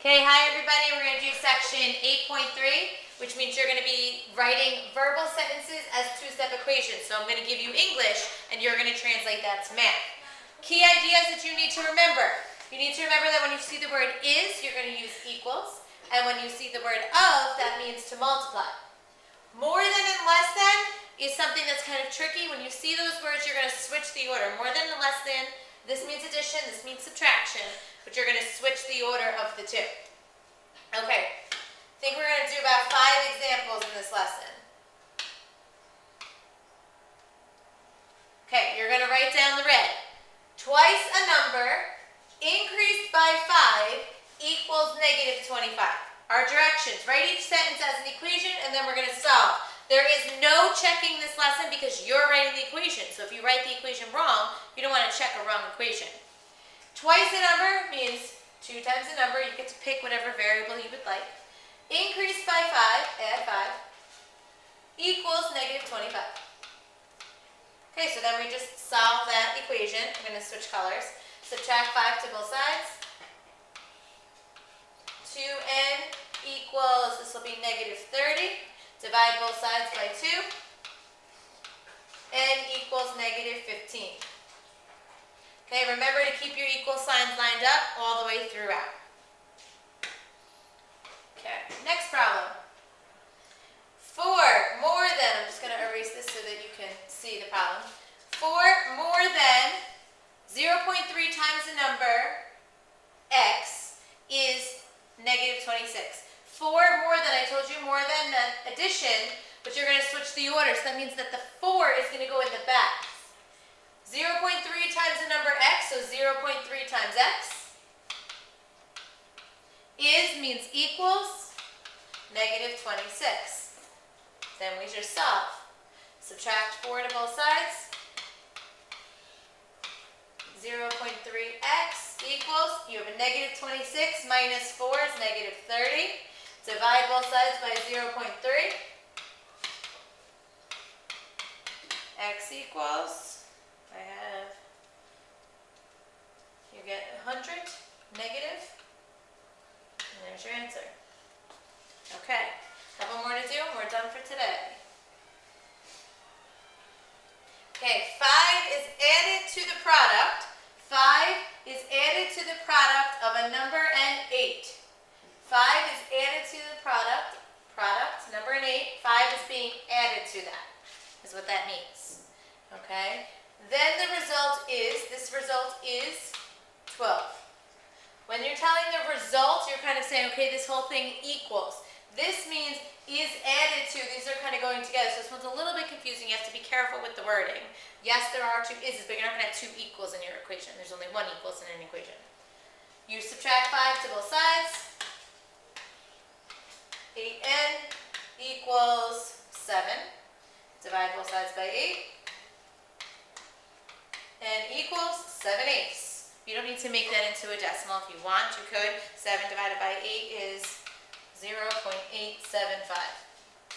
Okay, hi everybody. We're going to do section 8.3, which means you're going to be writing verbal sentences as two-step equations. So I'm going to give you English, and you're going to translate that to math. Key ideas that you need to remember. You need to remember that when you see the word is, you're going to use equals. And when you see the word of, that means to multiply. More than and less than is something that's kind of tricky. When you see those words, you're going to switch the order. More than and less than, this means addition, this means subtraction. But you're going to switch the order of the two. Okay, I think we're going to do about 5 examples in this lesson. Okay, you're going to write down the red. Twice a number increased by 5 equals negative 25. Our directions, write each sentence as an equation and then we're going to solve. There is no checking this lesson because you're writing the equation. So if you write the equation wrong, you don't want to check a wrong equation. Twice a number means 2 times the number. You get to pick whatever variable you would like. Increased by 5, add 5, equals negative 25. Okay, so then we just solve that equation. I'm going to switch colors. Subtract 5 to both sides. 2n equals, this will be negative 30. Divide both sides by 2. N equals negative 15. Okay, remember to keep your equal signs lined up all the way throughout. Okay, next problem. 4 more than, I'm just going to erase this so that you can see the problem. 4 more than 0.3 times the number x is negative 26. 4 more than, I told you, more than addition, but you're going to switch the order. So that means that the 4 is going to go in the back. 0.3 times the number x, so 0.3 times x, is means equals negative 26. Then we just solve. Subtract 4 to both sides. 0.3x equals, you have a negative 26 minus 4 is negative 30. Divide both sides by 0.3. X equals, you get 100 negative, and there's your answer. Okay, couple more to do and we're done for today. Okay, 5 is added to the product. 5 is added to the product of a number and 8. 5 is added to the product, number and 8. 5 is being added to that, is what that means. Okay? Then the result is, this result is 12. When you're telling the result, you're kind of saying, okay, this whole thing equals. This means is added to. These are kind of going together. So this one's a little bit confusing. You have to be careful with the wording. Yes, there are 2 is's, but you're not going to have 2 equals in your equation. There's only 1 equals in an equation. You subtract 5 to both sides. 8n equals 7. Divide both sides by 8. N equals 7/8. You don't need to make that into a decimal. If you want, you could. 7 divided by 8 is 0.875.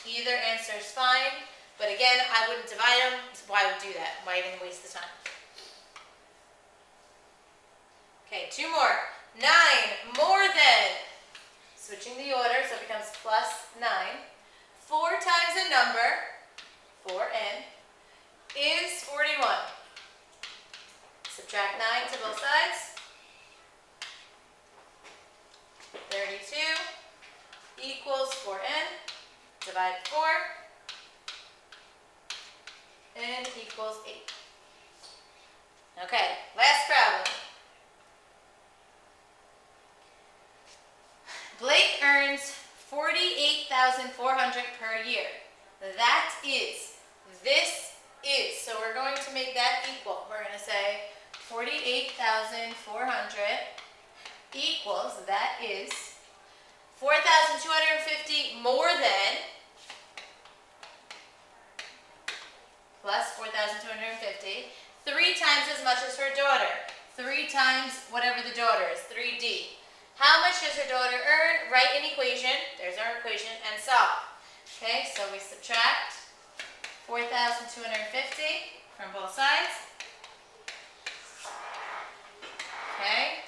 Either answer is fine, but again, I wouldn't divide them. Why would do that? Why even waste the time? Okay, 2 more. 9 more than, switching the order, so it becomes plus 9. 4 times a number, 4n, is 41. Subtract 9 to both sides. 32 equals 4n. Divide 4. N equals 8. Okay, last problem. Blake earns $48,400 per year. That is, this is. So we're going to make that equal. We're going to say 48,400 equals, that is 4,250 more than plus 4,250, 3 times as much as her daughter. 3 times whatever the daughter is, 3D. How much does her daughter earn? Write an equation, there's our equation, and solve. Okay, so we subtract 4,250 from both sides. Okay,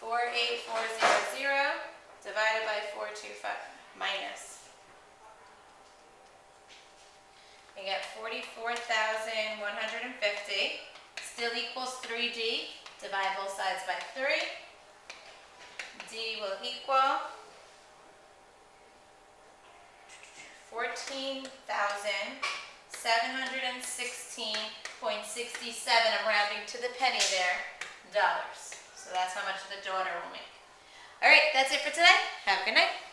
48400 425 minus. You get 44,150. Still equals 3D. Divide both sides by 3. D will equal 14,716.67. I'm rounding to the penny there, dollars. So that's how much the daughter will make. All right, that's it for today. Have a good night.